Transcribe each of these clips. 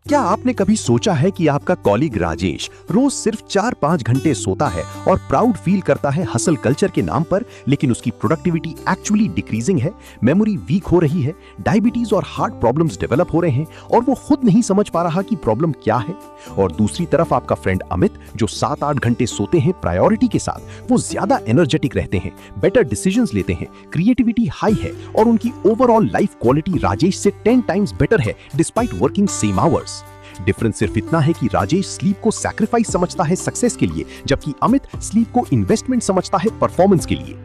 क्या आपने कभी सोचा है कि आपका कॉलीग राजेश रोज सिर्फ 4-5 घंटे सोता है और प्राउड फील करता है हसल कल्चर के नाम पर, लेकिन उसकी प्रोडक्टिविटी एक्चुअली डिक्रीजिंग है, मेमोरी वीक हो रही है, डायबिटीज और हार्ट प्रॉब्लम्स डेवलप हो रहे हैं और वो खुद नहीं समझ पा रहा कि प्रॉब्लम क्या है। और दूसरी तरफ आपका फ्रेंड अमित जो 7-8 घंटे सोते हैं प्रायोरिटी के साथ, वो ज्यादा एनर्जेटिक रहते हैं, बेटर डिसीजंस लेते हैं, क्रिएटिविटी हाई है और उनकी ओवरऑल लाइफ क्वालिटी राजेश से 10 टाइम्स बेटर है despite working same hours. Difference सिर्फ इतना है कि राजेश स्लीप को सैक्रिफाइस समझता है सक्सेस के लिए, जबकि अमित स्लीप को इन्वेस्टमेंट समझता है परफॉर्मेंस के लिए।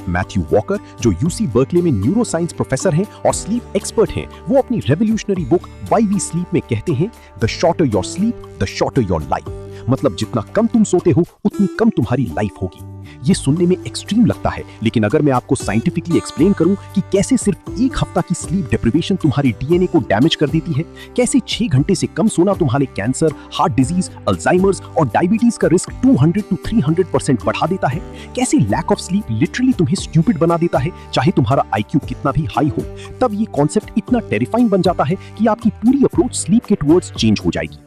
मैथ्यू वॉकर जो यूसी बर्कले में न्यूरो साइंस प्रोफेसर हैं और स्लीप एक्सपर्ट हैं, वो अपनी revolutionary book why we sleep में कहते हैं, the shorter your sleep the shorter your life. मतलब जितना कम तुम सोते हो उतनी कम तुम्हारी लाइफ होगी। ये सुनने में एक्सट्रीम लगता है, लेकिन अगर मैं आपको साइंटिफिकली एक्सप्लेन करूं कि कैसे सिर्फ 1 हफ्ता की स्लीप डिप्रिवेशन तुम्हारी डीएनए को डैमेज कर देती है, कैसे 6 घंटे से कम सोना तुम्हारे कैंसर, हार्ट डिजीज, अल्जाइमर्स और डायबिटीज का रिस्क 200 to 300% बढ़ा देता है, कैसे लैक ऑफ स्लीप लिटरली तुम्हें स्टूपिड बना देता है चाहे तुम्हारा आईक्यू कितना भी हाई हो, तब ये कॉन्सेप्ट इतना टेरिफाइंग बन जाता है कि आपकी पूरी अप्रोच स्लीप के टुवर्ड्स चेंज हो जाएगी।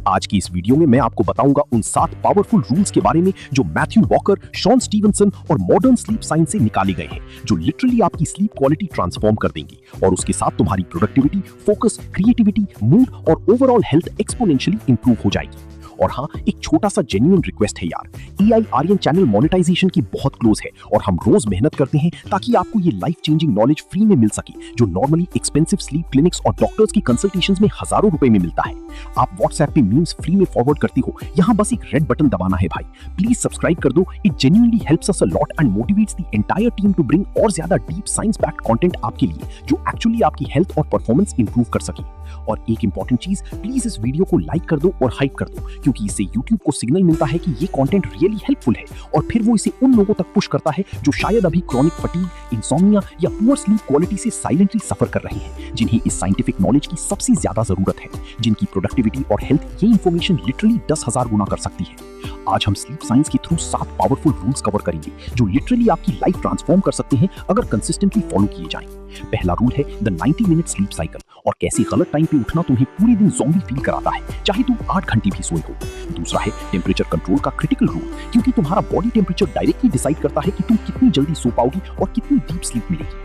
आज की इस वीडियो में मैं आपको बताऊंगा उन 7 पावरफुल रूल्स के बारे में जो मैथ्यू वॉकर, शॉन स्टीवनसन और मॉडर्न स्लीप साइंस से निकाले गए हैं, जो लिटरली आपकी स्लीप क्वालिटी ट्रांसफॉर्म कर देंगी और उसके साथ तुम्हारी प्रोडक्टिविटी, फोकस, क्रिएटिविटी, मूड और ओवरऑल हेल्थ एक्सपोनेंशियली इंप्रूव हो जाएगी। और हाँ, एक छोटा सा जेन्युइन रिक्वेस्ट है यार, एआई आर्यन चैनल मोनेटाइजेशन की बहुत क्लोज है और हम रोज मेहनत करते हैं ताकि आपको ये लाइफ चेंजिंग नॉलेज फ्री में मिल सके, जो नॉर्मली एक्सपेंसिव स्लीप क्लिनिक्स और डॉक्टर्स की कंसल्टेशंस में हजारों रुपए में मिलता है। आप व्हाट्सएप पे मीम्स फ्री में फॉरवर्ड करते हो, यहाँ बस एक रेड बटन दबाना है भाई। प्लीज सब्सक्राइब कर दो, it genuinely helps us a lot and motivates the entire team to bring और ज्यादा डीप साइंस बैक्ड कंटेंट आपके लिए, जो एक्चुअली आपकी हेल्थ और परफॉर्मेंस इंप्रूव कर सके। और एक इंपॉर्टेंट चीज, प्लीज इस वीडियो को लाइक कर दो और हाइप कर दो, क्योंकि इससे यूट्यूब को सिग्नल मिलता है कि ये कंटेंट रियली हेल्पफुल है और फिर वो इसे उन लोगों तक पुश करता है जो शायद अभी क्रॉनिक फटीग, इंसोम्निया या पुअर स्लीप क्वालिटी से साइलेंटली सफर कर रहे हैं, जिन्हें इस साइंटिफिक नॉलेज की सबसे ज्यादा जरूरत है, जिनकी प्रोडक्टिविटी और हेल्थ ये इंफॉर्मेशन लिटरली 10,000 गुना कर सकती है। आज हम स्लीप साइंस के थ्रू 7 पावरफुल रूल्स कवर करेंगे जो लिटरली आपकी लाइफ ट्रांसफॉर्म कर सकते हैं अगर कंसिस्टेंटली फॉलो किए जाएं। पहला रूल है द 90 मिनट स्लीप साइकिल, और कैसे गलत टाइम पे उठना तुम्हें पूरे दिन ज़ॉम्बी फील कराता है चाहे तुम 8 घंटे भी सोए हो। दूसरा है टेम्परेचर कंट्रोल का क्रिटिकल रूल, क्योंकि तुम्हारा बॉडी टेम्परेचर डायरेक्टली डिसाइड करता है कि तुम कितनी जल्दी सो पाओगी और कितनी डीप स्लीप मिलेगी।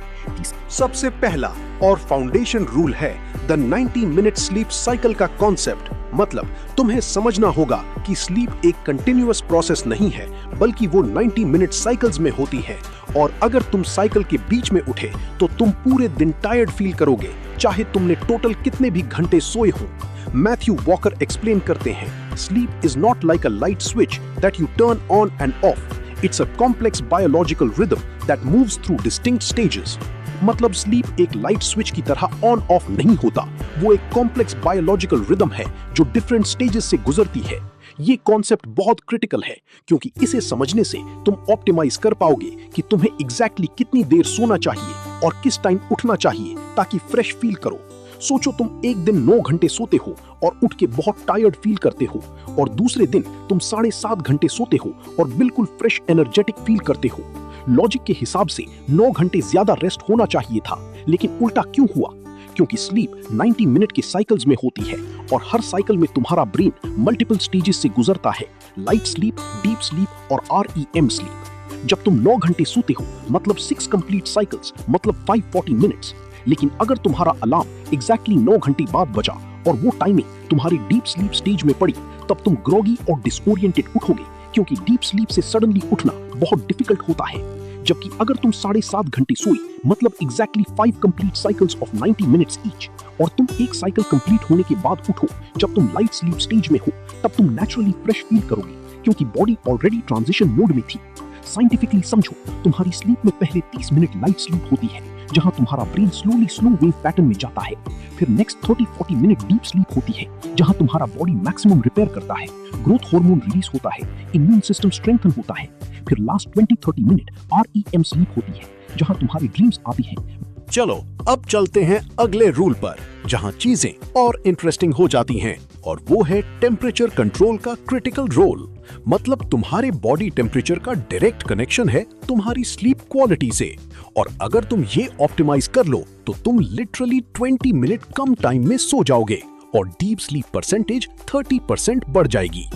सबसे पहला और फाउंडेशन रूल है द 90 मिनट स्लीप साइकिल का कॉन्सेप्ट। मतलब तुम्हें समझना होगा कि स्लीप एक कंटिन्यूअस प्रोसेस नहीं है, बल्कि वो 90 मिनट साइकिल्स में होती है, और अगर तुम साइकिल के बीच में उठे तो तुम पूरे दिन टायर्ड फील करोगे, चाहे तुमने टोटल कितने भी घंटे सोए हो। मैथ्यू वॉकर एक्सप्लेन करते हैं, sleep is not like a light switch that U turn on end of, it's a complex biological rhythm that moves through distinct stages. मतलब स्लीप एक लाइट स्विच की तरह ऑन ऑफ नहीं होता, वो एक कॉम्प्लेक्स बायोलॉजिकल रिदम है जो डिफरेंट स्टेजेस से गुजरती है। ये कॉन्सेप्ट बहुत क्रिटिकल है, क्योंकि इसे समझने से तुम ऑप्टिमाइज कर पाओगे कि तुम्हें एग्जैक्टली कितनी देर सोना चाहिए और किस टाइम उठना चाहिए ताकि फ्रेश फील करो। सोचो तुम एक दिन 9 घंटे सोते हो और उठ के बहुत टायर्ड फील करते हो, और दूसरे दिन तुम 7.5 घंटे सोते हो और बिल्कुल फ्रेश एनर्जेटिक फील करते हो। लॉजिक के हिसाब से 9 घंटे ज्यादा रेस्ट होना चाहिए था, लेकिन उल्टा क्यों हुआ? क्योंकि स्लीप 90 मिनट के साइकिल्स में होती है और हर साइकिल में तुम्हारा ब्रेन मल्टीपल स्टेजेस से गुजरता है, लाइट स्लीप, डीप स्लीप और REM स्लीप। जब तुम 9 घंटे सोते हो मतलब 6 कंप्लीट साइकिल्स, मतलब 540 मिनट्स। लेकिन अगर तुम्हारा अलार्म एग्जैक्टली 9 घंटे बाद बजा और वो टाइमिंग तुम्हारी डीप स्लीप स्टेज में पड़ी, तब तुम ग्रोगी और डिसओरिएंटेड उठोगे, क्योंकि डीप स्लीप से सडनली उठना बहुत डिफिकल्ट होता है। जबकि अगर तुम 7.5 घंटे सोई मतलब exactly 5 complete cycles of 90 minutes each, और तुम एक साइकिल कंप्लीट होने के बाद उठो जब तुम लाइट स्लीप स्टेज में हो, तब तुम नेचुरली फ्रेश फील करोगे, क्योंकि बॉडी ऑलरेडी ट्रांजिशन मोड में थी। साइंटिफिकली समझो, तुम्हारी स्लीप में पहले 30 मिनट लाइट स्लीप होती है जहां तुम्हारा ब्रेन स्लो वेव पैटर्न में जाता है, फिर नेक्स्ट 30-40 मिनट डीप स्लीप होती है जहां तुम्हारा बॉडी मैक्सिमम रिपेयर करता है, ग्रोथ हार्मोन रिलीज होता है, इम्यून सिस्टम स्ट्रेंथन होता है, फिर लास्ट 20-30 मिनट REM स्लीप होती है जहां तुम्हारी ड्रीम्स आती हैं। चलो अब चलते हैं अगले रूल पर, जहां चीजें और इंटरेस्टिंग हो जाती हैं, और वो है टेम्परेचर कंट्रोल का क्रिटिकल रोल। मतलब तुम्हारे बॉडी टेम्परेचर का डायरेक्ट कनेक्शन है तुम्हारी स्लीप क्वालिटी से, और अगर तुम ये ऑप्टिमाइज कर लो तो तुम लिटरली 20 मिनट कम टाइम में सो जाओगे और डीप स्लीप परसेंटेज 30% बढ़ जाएगी।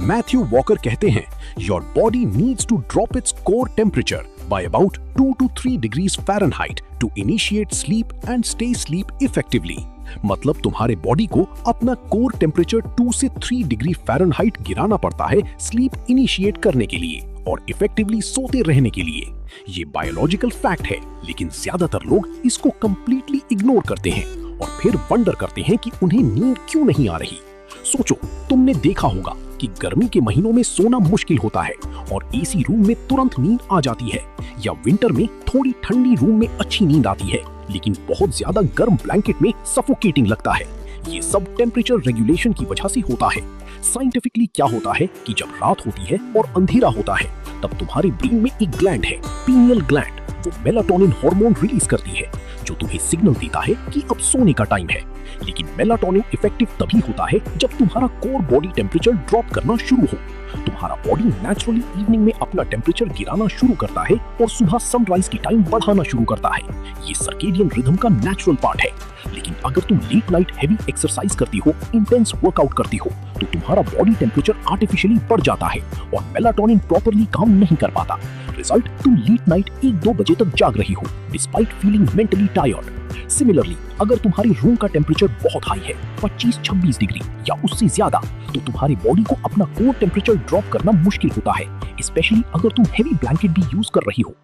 मैथ्यू वॉकर कहते हैं, your body needs to drop its core temperature by about 2 to 3 degrees Fahrenheit to initiate sleep and stay sleep effectively। मतलब तुम्हारे बॉडी को अपना कोर टेम्परेचर 2 से 3 डिग्री फ़ारेनहाइट गिराना पड़ता है स्लीप इनिशिएट करने के लिए और इफेक्टिवली सोते रहने के लिए। ये बायोलॉजिकल फैक्ट है, लेकिन ज्यादातर लोग इसको कंप्लीटली इग्नोर करते हैं और फिर वंडर करते हैं कि उन्हें नींद क्यों नहीं आ रही। सोचो, तुमने देखा होगा कि गर्मी के महीनों में सोना मुश्किल होता है और एसी रूम में तुरंत नींद आ जाती है, या विंटर में थोड़ी ठंडी रूम में अच्छी नींद आती है, लेकिन बहुत ज्यादा गर्म ब्लैंकेट में सफोकेटिंग लगता है। ये सब टेम्परेचर रेगुलेशन की वजह से होता है। साइंटिफिकली क्या होता है कि जब रात होती है और अंधेरा होता है, तब तुम्हारे ब्रेन में एक ग्लैंड है, पीनियल ग्लैंड, वो मेलाटोनिन हार्मोन रिलीज करती है, जो तुम्हें सिग्नल देता है कि अब सोने का टाइम है। लेकिन मेलाटोनिन इफेक्टिव तभी होता है जब तुम्हारा कोर बॉडी टेम्परेचर ड्रॉप करना शुरू हो। तुम्हारा बॉडी नेचुरली इवनिंग में अपना टेम्परेचर गिराना शुरू करता है और सुबह सनराइज की टाइम बढ़ाना शुरू करता है। ये सर्केडियन रिदम का नेचुरल पार्ट है। लेकिन अगर तुम लेट नाइट हैवी एक्सरसाइज करती हो, इंटेंस वर्कआउट करती हो, तो तुम्हारा बॉडी टेम्परेचर आर्टिफिशियली बढ़ जाता है और मेलाटोनिन प्रॉपर्ली काम नहीं कर पाता। रिजल्ट, तुम लेट नाइट 1-2 बजे तक जाग रही हो despite feeling mentally tired. Similarly, अगर तुम्हारे रूम का टेम्परेचर बहुत हाई है, 25-26 डिग्री या उससे ज्यादा, तो तुम्हारी बॉडी को अपना कोर टेम्परेचर ड्रॉप करना मुश्किल होता है, स्पेशली अगर तुम हेवी ब्लैंकेट भी यूज कर रही हो।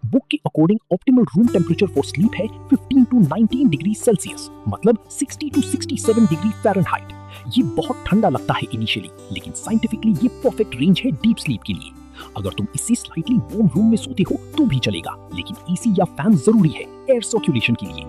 बुक के according optimal room temperature for sleep है 15 to 19 डिग्री सेल्सियस, मतलब 60 to 67 डिग्री फ़ारेनहाइट। ये बहुत ठंडा लगता है इनिशियली, लेकिन साइंटिफिकली ये परफेक्ट रेंज है डीप स्लीप के लिए। अगर तुम इससे स्लाइटली वार्म रूम में सोते हो तो भी चलेगा, लेकिन एसी या फैन जरूरी है एयर सर्कुलेशन के लिए।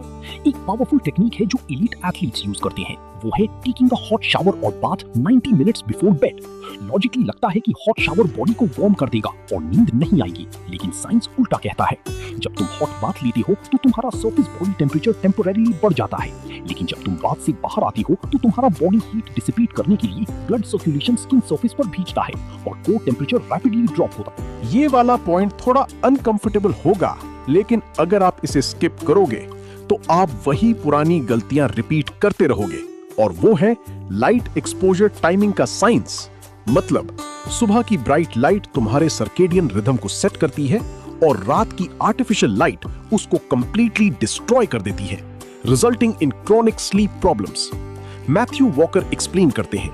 एक पावरफुल टेक्निक है जो एलीट एथलीट्स यूज करते हैं, वो है टेकिंग अ हॉट शावर और bath 90 minutes before bed. Logically लगता है कि हॉट शावर बॉडी को वार्म कर देगा और नींद नहीं आएगी, लेकिन साइंस उल्टा कहता है। जब तुम हॉट बाथ लेते हो तो तुम्हारा सरफेस बॉडी टेम्परेचर टेम्पोरेरीली बढ़ जाता है, लेकिन जब तुम बाथ से बाहर आती हो तो तुम्हारा बॉडी हीट डिसिपेट करने के लिए ब्लड सर्कुलेशन स्किन सरफेस पर भेजता है और कोर टेम्परेचर रैपिडली ड्रॉप होता है। ये वाला पॉइंट थोड़ा अनकंफर्टेबल होगा, लेकिन अगर आप इसे स्किप करोगे तो आप वही पुरानी गलतियां रिपीट करते रहोगे, और वो है लाइट एक्सपोजर टाइमिंग का साइंस। मतलब सुबह की ब्राइट लाइट तुम्हारे सर्केडियन रिदम को सेट करती है और रात की आर्टिफिशियल लाइट उसको कंप्लीटली डिस्ट्रॉय कर देती है, resulting in chronic sleep problems. Matthew walker explain करते हैं,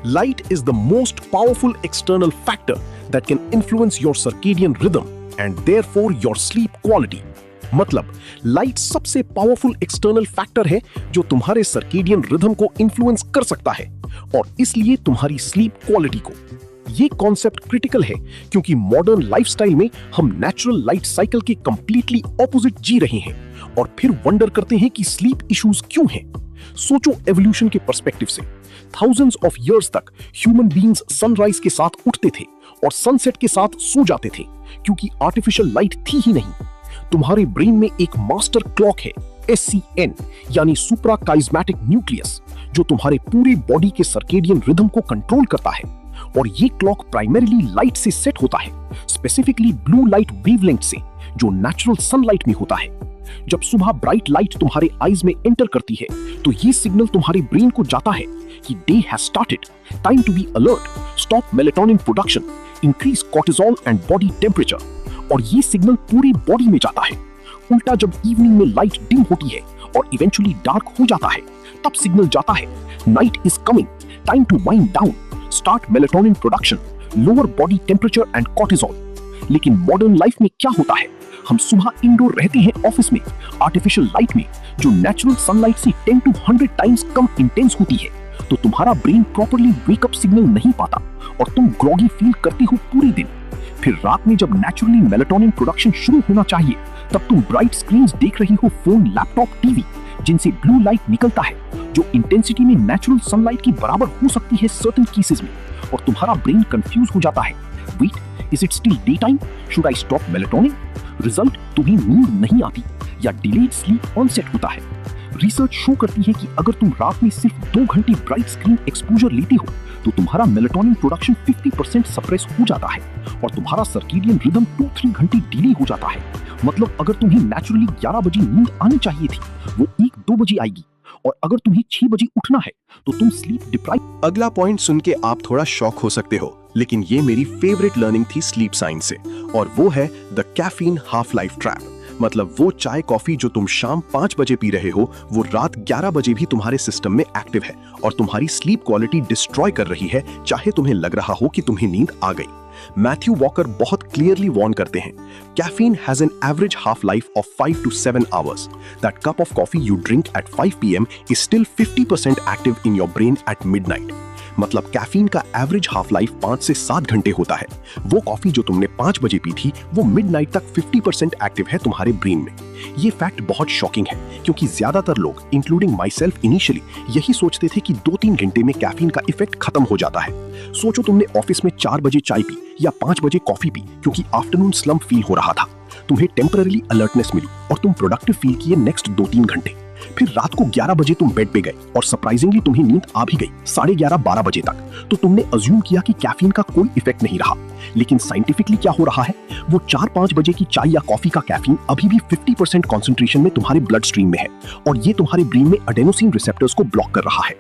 light is the most powerful external factor that can influence your circadian rhythm and therefore your sleep quality। मतलब लाइट सबसे powerful external factor है जो तुम्हारे सर्केडियन रिदम को influence कर सकता है और इसलिए तुम्हारी स्लीप क्वालिटी को। ये कॉन्सेप्ट क्रिटिकल है क्योंकि मॉडर्न लाइफस्टाइल में हम नेचुरल लाइट साइकिल के कंप्लीटली ऑपोजिट जी रहे हैं और फिर वंडर करते हैं कि स्लीप इश्यूज क्यों हैं। सोचो एवोल्यूशन के पर्सपेक्टिव से, थाउजेंड्स ऑफ इयर्स तक ह्यूमन बीइंग्स सनराइज के साथ उठते थे और सनसेट के साथ सो जाते थे क्योंकि आर्टिफिशियल लाइट थी ही नहीं। तुम्हारे ब्रेन में एक मास्टर क्लॉक है, SCN, यानी सुप्रा काइस्मेटिक न्यूक्लियस, जो तुम्हारे पूरी बॉडी के सर्केडियन रिदम को कंट्रोल करता है। और ये क्लॉक प्राइमरीली लाइट से सेट होता है, स्पेसिफिकली ब्लू लाइट वेवलेंथ से, जो नेचुरल सनलाइट में होता है। जब सुबह ब्राइट लाइट तुम्हारे आईज में एंटर करती है तो ये सिग्नल तुम्हारे ब्रेन को जाता है कि day has started, time to be alert, stop melatonin production, increase cortisol and body temperature. और ये सिग्नल पूरी बॉडी में जाता है। उल्टा जब इवनिंग में लाइट डिम होती है और इवेंचुअली डार्क हो जाता है, तब सिग्नल जाता है night is coming, time to wind down, start melatonin production, lower body temperature and cortisol. लेकिन मॉडर्न लाइफ में क्या होता है, हम सुबह इंडोर रहते हैं ऑफिस में, आर्टिफिशियल लाइट में, जो नेचुरल सनलाइट से 10 to 100 टाइम्स कम इंटेंस होती है, तो तुम्हारा ब्रेन प्रॉपर्ली वेकअप सिग्नल नहीं पाता और तुम ग्रॉगी फील करते हो पूरे दिन। फिर रात में जब नेचुरली मेलेटोनिन प्रोडक्शन शुरू होना चाहिए, तब तुम ब्राइट स्क्रीन्स देख रही हो, फोन, लैपटॉप, टीवी, जिनसे ब्लू लाइट निकलता है, जो इंटेंसिटी में नेचुरल सनलाइट की बराबर हो सकती है सर्टेन केसेस में, और तुम्हारा ब्रेन कंफ्यूज हो जाता है, wait, is it still day time, should I stop melatonin? Result, तुम्हें नींद नहीं आती या डिलेड स्लीप ऑनसेट होता है। रिसर्च शो करती है कि अगर तुम रात में सिर्फ 2 घंटे ब्राइट स्क्रीन एक्सपोजर लेते हो तो तुम्हारा मेलेटोनिन प्रोडक्शन 50% सप्रेस हो जाता है और तुम्हारा सर्केडियन रिदम 2-3 घंटे डिले हो जाता है। मतलब अगर तुम्हें नेचुरली 11 बजे नींद आनी चाहिए थी, वो 1-2 बजे आएगी और अगर तुम्हें 6 बजे उठना है तो तुम स्लीप डिप्राइव। अगला पॉइंट सुन के आप थोड़ा शॉक हो सकते हो, लेकिन ये मेरी फेवरेट लर्निंग थी स्लीप साइंस से, और वो है the caffeine half life trap. मतलब वो चाय कॉफी जो तुम शाम 5 बजे पी रहे हो वो रात 11 बजे भी तुम्हारे सिस्टम में एक्टिव है और तुम्हारी स्लीप क्वालिटी डिस्ट्रॉय कर रही है, चाहे तुम्हें लग रहा हो कि तुम्हें नींद आ गई। मैथ्यू वॉकर बहुत क्लियरली वार्न करते हैं, caffeine has an average half life of 5 to 7 hours. That cup of coffee you drink at 5 PM is still 50% active in your brain at midnight. मतलब कैफीन का एवरेज हाफ लाइफ 5 से 7 घंटे होता है। वो coffee जो तुमने 5 बजे पी थी वो मिडनाइट तक 50% एक्टिव है तुम्हारे ब्रेन में। ये फैक्ट बहुत शॉकिंग है, क्योंकि ज्यादातर लोग इंक्लूडिंग माई सेल्फ इनिशियली यही सोचते थे कि 2-3 घंटे में कैफीन का इफेक्ट खत्म हो जाता है। सोचो तुमने ऑफिस में 4 बजे चाय पी या 5 बजे कॉफी पी क्योंकि आफ्टरनून स्लम्प फील हो रहा था। तुम्हें टेम्पररी अलर्टनेस मिली और तुम प्रोडक्टिव फील किए नेक्स्ट 2-3 घंटे। फिर रात को 11 बजे तुम बेड पे गए और सरप्राइजिंगली तुम्हें नींद आ भी गई 11:30-12 बजे तक। तो तुमने अज्यूम किया कि कैफीन का कोई इफेक्ट नहीं रहा, लेकिन साइंटिफिकली क्या हो रहा है, वो 4-5 बजे की चाय या कॉफी का कैफीन अभी भी 50% कॉन्सेंट्रेशन में तुम्हारे ब्लड स्ट्रीम में है और ये तुम्हारे ब्रेन में अडेनोसिन रिसेप्टर्स को ब्लॉक कर रहा है।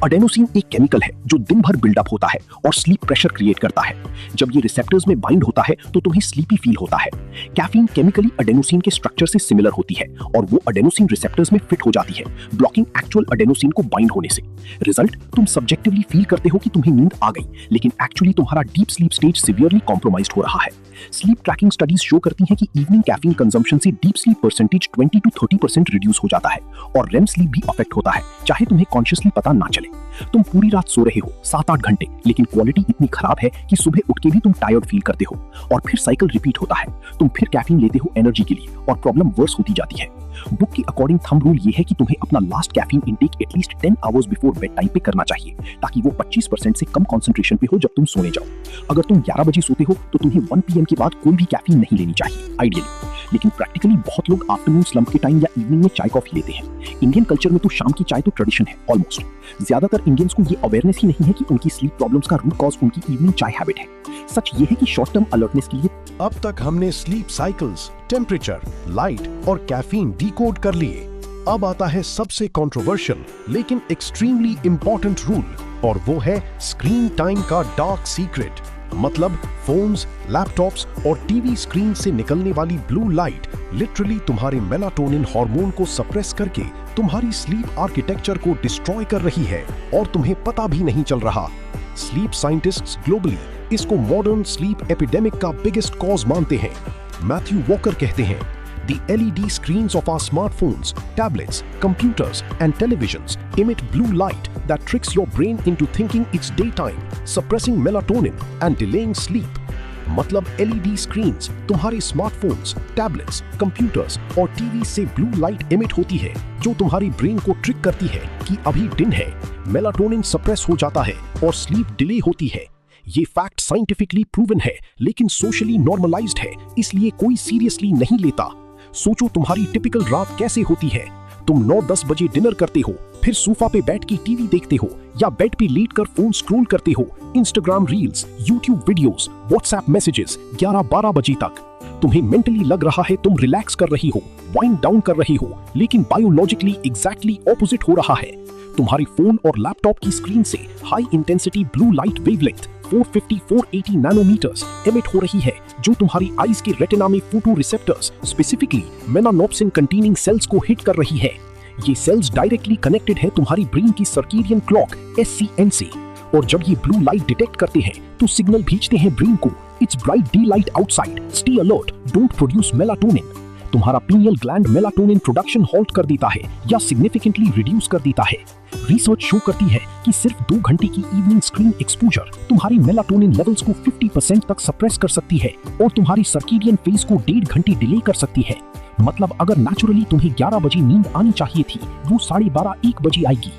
अडेनोसिन एक केमिकल है जो दिन भर बिल्डअप होता है और स्लीप प्रेशर क्रिएट करता है। जब ये रिसेप्टर्स में बाइंड होता है तो तुम्हें स्लीपी फील होता है। कैफीन केमिकली अडेनोसिन के स्ट्रक्चर से सिमिलर होती है और वो अडेनोसिन रिसेप्टर्स में फिट हो जाती है, ब्लॉकिंग एक्चुअल अडेनोसिन को बाइंड होने से। रिजल्ट, तुम सब्जेक्टिवली फील करते हो कि तुम्हें नींद आ गई, लेकिन एक्चुअली तुम्हारा deep sleep stage severely compromised हो रहा है। स्लीप ट्रैकिंग स्टडीज शो करती हैं कि इवनिंग कैफीन कंजम्पशन से deep sleep percentage 20 to 30% reduce हो जाता है और रेम स्लीप भी अफेक्ट होता है, चाहे तुम्हें कॉन्शियसली पता ना चले। तुम पूरी रात सो रहे हो 7-8 घंटे, लेकिन क्वालिटी इतनी खराब है कि सुबह उठ के भी तुम टायर्ड फील करते हो और फिर साइकिल रिपीट होता है। तुम फिर कैफीन लेते हो एनर्जी के लिए और प्रॉब्लम वर्स होती जाती है। बुक के अकॉर्डिंग थंब रूल ये है कि तुम्हें अपना last caffeine intake at least 10 hours before bed time पे करना चाहिए, ताकि वो 25% से कम कॉन्सेंट्रेशन पे हो जब तुम सोने जाओ। अगर तुम 11 बजे सोते हो तो तुम्हें 1 PM के बाद कोई भी कैफीन नहीं लेनी चाहिए आइडियली, लेकिन प्रैक्टिकली बहुत लोग आफ्टरनून स्लम्प के टाइम या इवनिंग में चाय कॉफी लेते हैं। इंडियन कल्चर में तो शाम की चाय तो ट्रेडिशन है ऑलमोस्ट। ज्यादातर इंडियंस को ये अवेयरनेस ही नहीं है कि उनकी स्लीप प्रॉब्लम्स का रूट कॉज उनकी इवनिंग चाय हैबिट है। सच ये है कि शॉर्ट टर्म अलर्टनेस के लिए अब तक हमने स्लीप साइकिल्स, टेम्परेचर, लाइट और कैफीन डिकोड कर लिए। अब आता है सबसे कंट्रोवर्शियल लेकिन एक्सट्रीमली इंपॉर्टेंट रूल, और वो है स्क्रीन टाइम का डार्क सीक्रेट। मतलब फोन्स, लैपटॉप्स और टीवी स्क्रीन से निकलने वाली ब्लू लाइट लिटरली तुम्हारे मेलाटोनिन हार्मोन को सप्रेस करके तुम्हारी स्लीप आर्किटेक्चर को डिस्ट्रॉय कर रही है और तुम्हें पता भी नहीं चल रहा। स्लीप साइंटिस्ट्स ग्लोबली इसको मॉडर्न स्लीप एपिडेमिक का बिगेस्ट कॉज मानते हैं। मैथ्यू वॉकर कहते हैं, The LED screens of our smartphones, tablets, computers and televisions emit blue light that tricks your brain into thinking it's daytime, suppressing melatonin and delaying sleep. मतलब LED screens तुम्हारे smartphones, tablets, computers और TV से blue light emit होती है जो तुम्हारी brain को trick करती है कि अभी दिन है, मेलाटोनिन सप्रेस हो जाता है और स्लीप डिले होती है। ये फैक्ट साइंटिफिकली प्रूवन है, लेकिन सोशली नॉर्मलाइज्ड है, इसलिए कोई सीरियसली नहीं लेता। सोचो तुम्हारी टिपिकल रात कैसे होती है। तुम 9-10 बजे डिनर करते हो, फिर सोफा पे बैठ के टीवी देखते हो या बेड पे लेटकर फोन स्क्रॉल करते हो, Instagram reels, YouTube videos, WhatsApp messages 11-12 बजे तक। तुम्हें मेंटली लग रहा है तुम रिलैक्स कर रही हो, वाइंड डाउन कर रही हो, लेकिन बायोलॉजिकली एग्जैक्टली ऑपोजिट हो रहा है। तुम्हारी फोन और लैपटॉप की स्क्रीन से high intensity blue light wavelength 450-480 nanometres emit हो रही है, जो तुम्हारी आईज के रेटिना में photoreceptors, specifically melanopsin containing cells को हिट कर रही है। ये सेल्स डायरेक्टली कनेक्टेड है तुम्हारी ब्रेन की सर्केडियन क्लॉक SCN से, और जब ये ब्लू लाइट डिटेक्ट करते हैं तो सिग्नल भेजते हैं ब्रेन को, it's bright day light outside, stay alert, don't produce melatonin. तुम्हारा pineal gland melatonin production halt कर देता है या सिग्निफिकेंटली रिड्यूस कर देता है। रिसर्च शो करती है कि सिर्फ 2 घंटे की इवनिंग स्क्रीन एक्सपोजर तुम्हारी मेलाटोनिन लेवल्स को 50% तक सप्रेस कर सकती है और तुम्हारी सर्केडियन फेज को 1.5 घंटे डिले कर सकती है। मतलब अगर नेचुरली तुम्हें 11 बजे नींद आनी चाहिए थी, वो 12:30-1 बजे आएगी।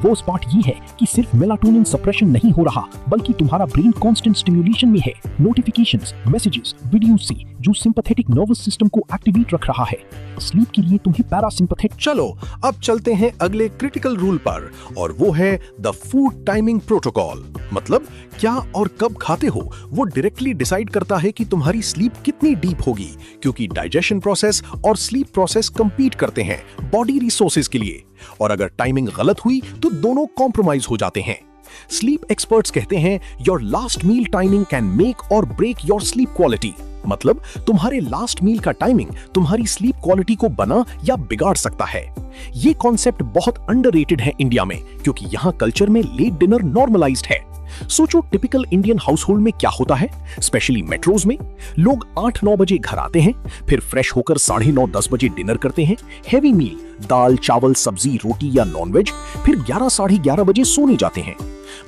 वो स्पॉट ये है कि सिर्फ मेलाटोनिन सप्रेशन नहीं हो रहा, बल्कि तुम्हारा ब्रेन कांस्टेंट स्टिमुलेशन में है, नोटिफिकेशंस, मैसेजेस, वीडियोस से, जो सिंपैथेटिक नर्वस सिस्टम को एक्टिवेट रख रहा है। स्लीप के लिए तुम्हें पैरासिम्पैथेटिक। चलो अब चलते हैं अगले क्रिटिकल रूल पर, और वो है द फूड टाइमिंग प्रोटोकॉल। मतलब क्या और कब खाते हो वो डायरेक्टली डिसाइड करता है कि तुम्हारी स्लीप कितनी डीप होगी, क्योंकि डाइजेशन प्रोसेस और स्लीप प्रोसेस कंपीट करते हैं बॉडी रिसोर्सेज के लिए। और अगर टाइमिंग गलत हुई तो दोनों कॉम्प्रोमाइज हो जाते हैं। स्लीप एक्सपर्ट्स कहते हैं your last meal timing can make और ब्रेक योर स्लीप क्वालिटी। मतलब तुम्हारे लास्ट मील का टाइमिंग तुम्हारी स्लीप क्वालिटी को बना या बिगाड़ सकता है। ये कॉन्सेप्ट बहुत अंडररेटेड है इंडिया में, क्योंकि यहाँ कल्चर में लेट डिनर नॉर्मलाइज्ड है। सोचो टिपिकल इंडियन हाउसहोल्ड में क्या होता है, स्पेशली मेट्रोज में। लोग 8-9 बजे घर आते हैं, फिर फ्रेश होकर 9:30-10 बजे डिनर करते हैं, हेवी मील दाल चावल सब्जी रोटी या नॉनवेज, फिर 11-11:30 बजे सोने जाते हैं।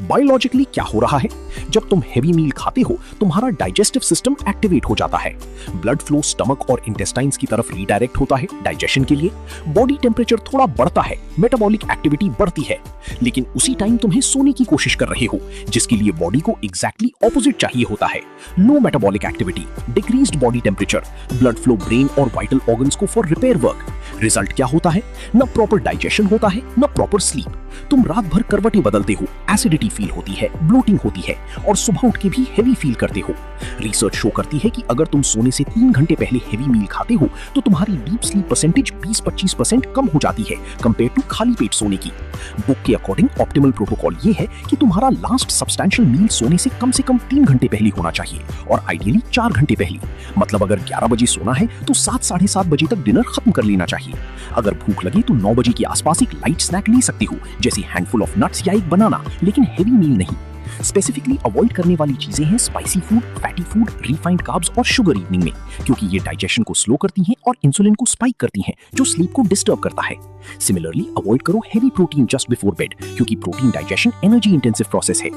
बायोलॉजिकली क्या हो रहा है, जब तुम हेवी मील खाते हो तुम्हारा डाइजेस्टिव सिस्टम एक्टिवेट हो जाता है, ब्लड फ्लो स्टमक और इंटेस्टाइन्स की तरफ रीडायरेक्ट होता है डाइजेशन के लिए, बॉडी टेम्परेचर थोड़ा बढ़ता है, मेटाबॉलिक एक्टिविटी बढ़ती है। लेकिन उसी टाइम तुम्हें सोने की कोशिश कर रहे हो, जिसके लिए बॉडी को एग्जैक्टली ऑपोजिट चाहिए होता है। Low metabolic activity, decreased body temperature, blood flow brain और वाइटल ऑर्गन्स को फॉर रिपेयर वर्क। रिजल्ट क्या होता है, न प्रॉपर डाइजेशन होता है न प्रॉपर स्लीप। तुम रात भर करवटें बदलते हो, एसिडिटी फील होती है, ब्लोटिंग होती है और सुबह उठ के भी हेवी फील करते हो। रिसर्च शो करती है कि अगर तुम सोने से 3 घंटे पहले हेवी मील खाते हो तो तुम्हारी डीप स्लीप परसेंटेज 20-25% कम हो जाती है कंपेयर टू खाली पेट सोने की। बुक के अकॉर्डिंग ऑप्टिमल प्रोटोकॉल ये है कि तुम्हारा लास्ट सब्सटैंशियल मील सोने से कम 3 घंटे पहले होना चाहिए और आइडियली 4 घंटे पहले। मतलब अगर 11 बजे सोना है तो 7-7:30 बजे तक डिनर खत्म कर लेना चाहिए। अगर भूख लगे तो 9 बजे के आसपास एक लाइट स्नैक ले सकते हो, जैसे हैंडफुल ऑफ नट्स या एक बनाना, लेकिन हेवी मील नहीं। स्पेसिफिकली अवॉइड करने वाली चीजें हैं spicy food, fatty food, refined carbs और शुगर इवनिंग में, क्योंकि ये डाइजेशन को स्लो करती हैं और इंसुलिन को स्पाइक करती हैं, जो स्लीप को डिस्टर्ब करता है। सिमिलरली अवॉइड करो heavy protein just before bed, क्योंकि protein digestion energy intensive process है।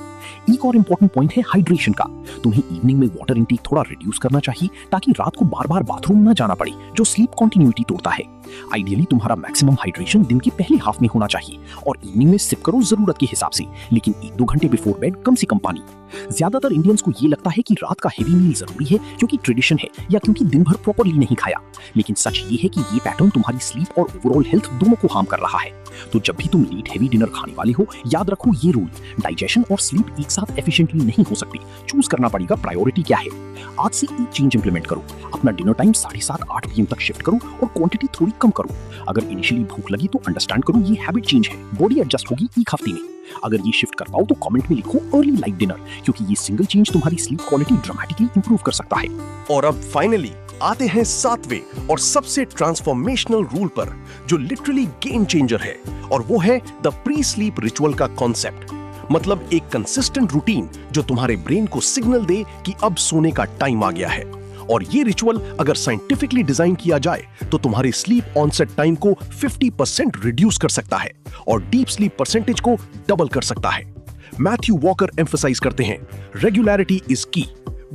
एक और इंपॉर्टेंट पॉइंट है हाइड्रेशन का। तुम्हें इवनिंग में वाटर इंटेक थोड़ा रिड्यूस करना चाहिए, ताकि रात को बार बार बाथरूम न जाना पड़े, जो स्लीप कंटिन्यूटी तोड़ता है। आइडियली तुम्हारा मैक्सिमम हाइड्रेशन दिन के पहले हाफ में होना चाहिए और इवनिंग में सिप करो जरूरत के हिसाब से, लेकिन 1-2 घंटे बिफोर बेड कम से कम पानी। ज्यादातर इंडियंस को ये लगता है कि रात का हेवी मील जरूरी है क्योंकि ट्रेडिशन है या क्योंकि दिन भर प्रॉपरली नहीं खाया, लेकिन सच ये है कि ये पैटर्न तुम्हारी स्लीप और ओवरऑल हेल्थ दोनों को हार्म कर रहा है। तो जब भी तुम लेट हेवी डिनर खाने वाले हो, याद रखो ये रूल, डाइजेशन और स्लीप एक साथ एफिशिएंटली नहीं हो सकती। चूज करना पड़ेगा प्रायोरिटी क्या है। आज से एक चेंज इंप्लीमेंट करो, अपना डिनर टाइम 7:30-8 PM तक शिफ्ट करो और क्वांटिटी थोड़ी कम करो। अगर इनिशियली भूख लगी तो अंडरस्टैंड करो ये हैबिट चेंज है, बॉडी एडजस्ट होगी एक हफ्ते में। अगर ये शिफ्ट कर पाओ तो कमेंट में लिखो अर्ली लाइट डिनर, क्योंकि ये सिंगल चेंज तुम्हारी स्लीप क्वालिटी ड्रामेटिकली इंप्रूव कर सकता है। और अब फाइनली आते हैं 7वें और सबसे ट्रांसफॉर्मेशनल रूल पर, जो लिटरली गेम चेंजर है, और वो है द प्री स्लीप रिचुअल का कॉन्सेप्ट। मतलब एक कंसिस्टेंट रूटीन जो तुम्हारे ब्रेन को सिग्नल दे कि अब सोने का टाइम आ गया है। और ये रिचुअल अगर साइंटिफिकली डिजाइन किया जाए तो तुम्हारे स्लीप ऑनसेट टाइम को 50% रिड्यूस कर सकता है और डीप स्लीप परसेंटेज को डबल कर सकता है। मैथ्यू वॉकर एम्फसाइज करते हैं, रेगुलरिटी इज की।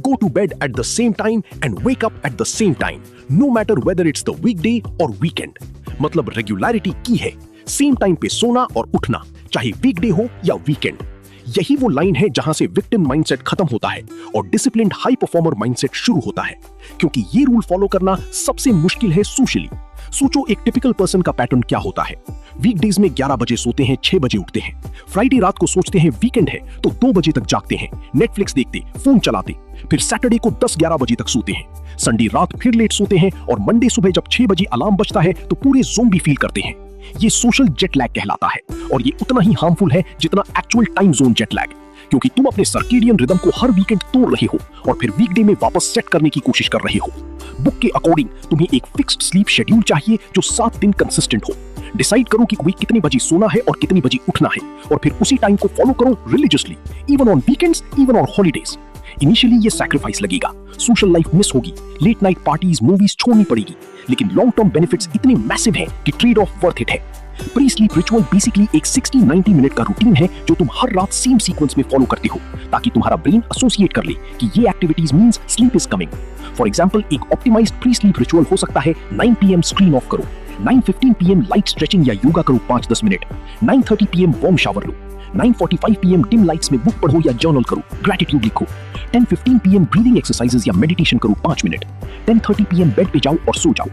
Go to bed at the same time and wake up at the same time, no matter whether it's the weekday or weekend. मतलब regularity की है, सेम टाइम पे सोना और उठना, चाहे वीकडे हो या वीकेंड। यही वो लाइन है जहां से विक्टिम माइंडसेट खत्म होता है और डिसिप्लिन्ड हाई परफॉर्मर माइंडसेट शुरू होता है, क्योंकि ये रूल फॉलो करना सबसे मुश्किल है सोशली। सोचो एक टिपिकल पर्सन का पैटर्न क्या होता है। वीकडेज में 11 बजे सोते हैं, 6 बजे उठते हैं। फ्राइडे रात को सोचते हैं वीकेंड है तो 2 बजे तक जागते हैं, नेटफ्लिक्स देखते, फोन चलाते, फिर सैटरडे को 10-11 बजे तक सोते हैं। संडे रात फिर लेट सोते हैं और मंडे सुबह जब 6 बजे अलार्म बजता है तो पूरे ज़ोंबी फील करते हैं। ये सोशल जेट लैग कहलाता है और ये उतना ही हार्मफुल है जितना actual time zone jet lag, क्योंकि तुम अपने सर्केडियन रिदम को हर वीकेंड तोड़ रहे हो और फिर वीकडे में वापस सेट करने की कोशिश कर रहे हो। बुक के अकॉर्डिंग तुम्हें एक फिक्स्ड स्लीप शेड्यूल चाहिए जो 7 दिन कंसिस्टेंट हो। डिसाइड करो कि कोई कितने बजे सोना है और कितने बजे उठना है और फिर उसी टाइम को फॉलो करो religiously, even on weekends, even on holidays. Initially ये सैक्रिफाइस लगेगा, सोशल लाइफ मिस होगी, लेट नाइट पार्टीज, मूवीज छोड़नी पड़ेगी, लेकिन लॉन्ग टर्म बेनिफिट्स इतने मैसिव हैं कि ट्रेड ऑफ वर्थ इट है। प्री स्लीप रिचुअल बेसिकली एक 60-90 मिनट का रूटीन है जो तुम हर रात सेम सीक्वेंस में फॉलो करते हो, ताकि तुम्हारा ब्रेन एसोसिएट कर ले कि ये activities means sleep is coming. For example, एक ऑप्टिमाइज्ड प्री स्लीप रिचुअल हो सकता है 9 PM स्क्रीन ऑफ करो, 9:15 PM लाइट स्ट्रेचिंग या योगा करो 5-10 मिनट, 9:30 PM वार्म शावर लो, 9:45 PM डिम लाइट्स में बुक पढ़ो या जर्नल करो, ग्रैटिट्यूड लिखो, 10:15 PM ब्रीदिंग एक्सरसाइजेस या मेडिटेशन करो 5 मिनट, 10:30 PM बेड पे जाओ और सो जाओ।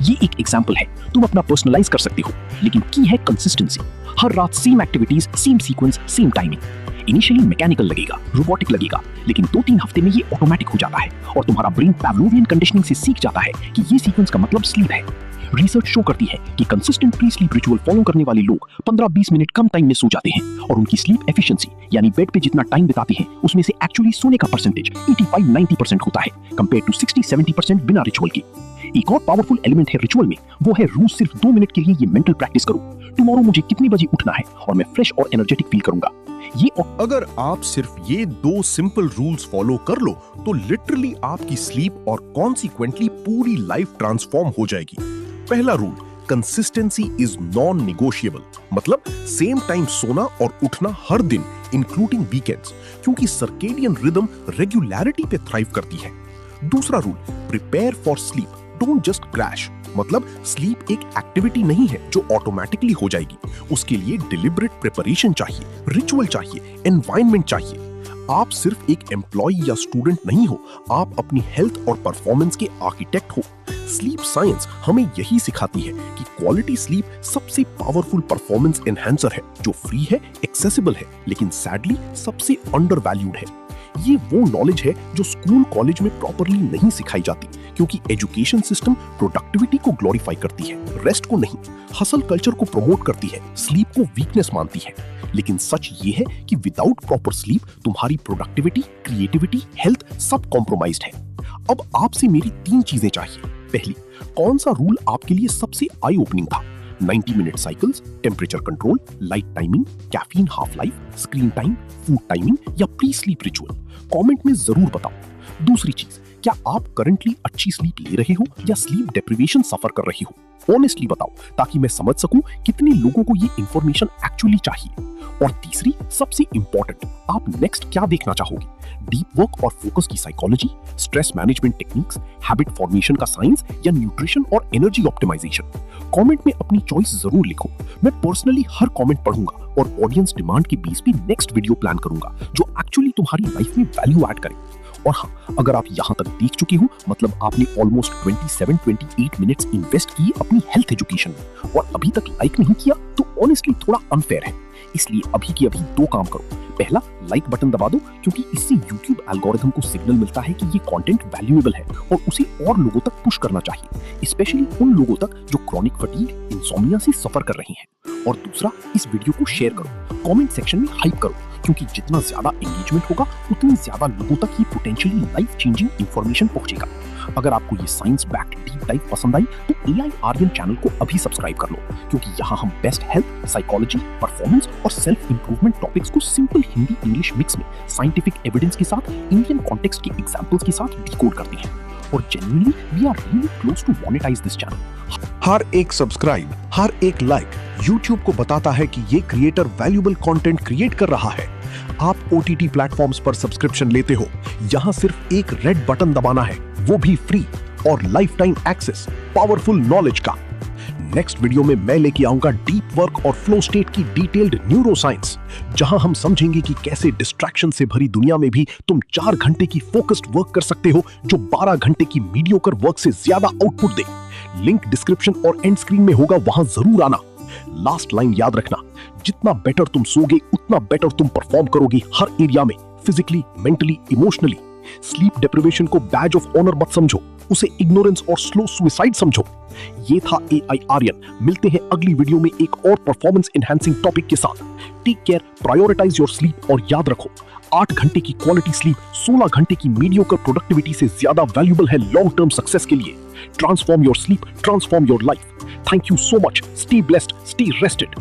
ये एक एग्जांपल है, तुम अपना पर्सनलाइज कर सकते हो, लेकिन की है कंसिस्टेंसी। हर रात same activities, same sequence, same timing. Initially mechanical लगेगा, रोबोटिक लगेगा, लेकिन 2-3 हफ्ते में ये ऑटोमेटिक हो जाता है और तुम्हारा ब्रेन पैवलोवियन कंडीशनिंग से सीख जाता है कि ये सीक्वेंस का मतलब स्लीप है। रिसर्च शो करती है कि consistent pre sleep ritual follow करने वाले लोग 15-20 मिनट कम टाइम में सो जाते हैं और उनकी स्लीप एफिशिएंसी यानी बेड पे जितना टाइम बिताते हैं उसमें से एक्चुअली सोने का परसेंटेज 85-90% होता है कंपेयर टू 60-70% बिना रिचुअल के। एक और पावरफुल एलिमेंट है रिचुअल में, वो है रोज सिर्फ 2 मिनट के लिए ये मेंटल प्रैक्टिस करो, टुमारो मुझे कितने बजे उठना है और मैं फ्रेश और एनर्जेटिक फील करूंगा। ये अगर आप सिर्फ ये 2 सिंपल रूल्स फॉलो कर लो तो लिटरली आपकी स्लीप और कॉन्सिक्वेंटली पूरी लाइफ ट्रांसफॉर्म हो जाएगी। पहला rule, consistency is non negotiable, मतलब सेम टाइम सोना और उठना हर दिन इंक्लूडिंग वीकेंड्स, क्योंकि सर्केडियन रिदम रेगुलरिटी पे थ्राइव करती है। दूसरा rule, prepare for sleep, don't just crash, मतलब स्लीप एक एक्टिविटी नहीं है जो ऑटोमेटिकली हो जाएगी, उसके लिए डिलिबरेट प्रिपरेशन चाहिए, रिचुअल चाहिए, एनवायरनमेंट चाहिए। आप सिर्फ एक एम्प्लॉय या स्टूडेंट नहीं हो, आप अपनी हेल्थ और परफॉर्मेंस के आर्किटेक्ट हो। स्लीप साइंस हमें यही सिखाती है कि क्वालिटी स्लीप सबसे पावरफुल परफॉर्मेंस एनहांसर है, जो फ्री है, एक्सेसिबल है, लेकिन सैडली सबसे अंडरवैल्यूड है। ये वो नॉलेज है जो स्कूल कॉलेज में प्रॉपरली नहीं सिखाई जाती, क्योंकि एजुकेशन सिस्टम प्रोडक्टिविटी को ग्लोरीफाई करती है, रेस्ट को नहीं। हसल कल्चर को प्रमोट करती है, स्लीप को वीकनेस मानती है। लेकिन सच ये है कि विदाउट प्रॉपर स्लीप तुम्हारी प्रोडक्टिविटी, क्रिएटिविटी, हेल्थ सब कॉम्प्रोमाइज्ड है। अब आपसे मेरी 3 चीजें चाहिए। पहली, कौन सा रूल आपके लिए सबसे आई ओपनिंग था? 90 minute cycles, temperature control, light timing, caffeine half life, screen time, food timing या प्री स्लीप रिचुअल? कमेंट में जरूर बताओ। दूसरी चीज, क्या आप करंटली अच्छी स्लीप ले रहे हो या स्लीप डेप्रिवेशन सफर कर रहे हो? ऑनेस्टली बताओ, ताकि मैं समझ सकूं कितने लोगों को ये इंफॉर्मेशन एक्चुअली चाहिए। और तीसरी, सबसे इंपॉर्टेंट, आप नेक्स्ट क्या देखना चाहोगे? डीप वर्क और फोकस की psychology, stress management techniques, habit formation का साइंस या न्यूट्रिशन और एनर्जी ऑप्टिमाइजेशन? कमेंट में अपनी चॉइस जरूर लिखो। मैं पर्सनली हर कमेंट पढ़ूंगा और ऑडियंस डिमांड के बेस पे नेक्स्ट वीडियो प्लान करूंगा जो एक्चुअली तुम्हारी लाइफ में वैल्यू ऐड करे। और हाँ, अगर आप यहाँ तक देख चुके हो, मतलब आपने ऑलमोस्ट 27-28 मिनट्स इन्वेस्ट किए अपनी हेल्थ एजुकेशन में और अभी तक लाइक नहीं किया, तो ऑनेस्टली थोड़ा अनफेयर है। इसलिए अभी की अभी 2 काम करो। पहला, लाइक बटन दबा दो, क्योंकि इससे YouTube एल्गोरिथम को सिग्नल मिलता है कि ये कंटेंट वैल्यूएबल है और उसे और लोगों तक पुश करना चाहिए, स्पेशली उन लोगों तक जो क्रॉनिक फटीग, इंसोम्निया से सफर कर रहे हैं। और दूसरा, इस वीडियो को शेयर करो, कमेंट सेक्शन में हाइप करो, क्योंकि जितना ज्यादा एंगेजमेंट होगा उतनी ज्यादा लोगों तक ये पोटेंशियली लाइफ चेंजिंग इंफॉर्मेशन पहुंचेगा। अगर आपको ये साइंस बैक्ड डीप डाइव पसंद आई तो AI आर्यन चैनल को अभी सब्सक्राइब कर लो, क्योंकि यहाँ हम बेस्ट हेल्थ, साइकोलॉजी, परफॉर्मेंस और सेल्फ इंप्रूवमेंट टॉपिक्स को सिंपल हिंदी इंग्लिश मिक्स में साइंटिफिक एविडेंस के साथ, इंडियन कॉन्टेक्स्ट के एग्जांपल्स के साथ डिकोड करते हैं। और genuinely we are really close to monetise this channel. हर एक सब्सक्राइब, हर एक लाइक YouTube को बताता है कि ये क्रिएटर वैल्यूएबल कंटेंट क्रिएट कर रहा है। आप OTT प्लेटफॉर्म्स पर सब्सक्रिप्शन लेते हो, यहाँ सिर्फ एक रेड बटन दबाना है, वो भी फ्री, और lifetime access powerful knowledge का। नेक्स्ट वीडियो में मैं लेके आऊंगा डीप वर्क और फ्लो स्टेट की डिटेल्ड न्यूरो साइंस, जहां हम समझेंगे कि कैसे डिस्ट्रैक्शन से भरी दुनिया में भी तुम 4 घंटे की फोकस्ड वर्क कर सकते हो, जो 12 घंटे की मीडियोकर वर्क से ज्यादा आउटपुट दे। लिंक डिस्क्रिप्शन और एंड स्क्रीन में होगा, वहां जरूर आना। लास्ट लाइन याद रखना, जितना बेटर तुम सोगे उतना बेटर तुम परफॉर्म करोगे हर एरिया में, physically, mentally, emotionally. Sleep deprivation को बैज ऑफ ऑनर मत समझो, उसे इग्नोरेंस और स्लो सुसाइड समझो। ये था AI आर्यन। मिलते हैं अगली वीडियो में एक और परफॉर्मेंस एनहांसिंग टॉपिक के साथ। Take care, prioritise your sleep और याद रखो, 8 घंटे की क्वालिटी स्लीप 16 घंटे की मीडियोकर प्रोडक्टिविटी से ज्यादा वैल्यूएबल है लॉन्ग टर्म सक्सेस के लिए। Transform your sleep, transform your life. Thank you so much. Stay blessed, stay rested.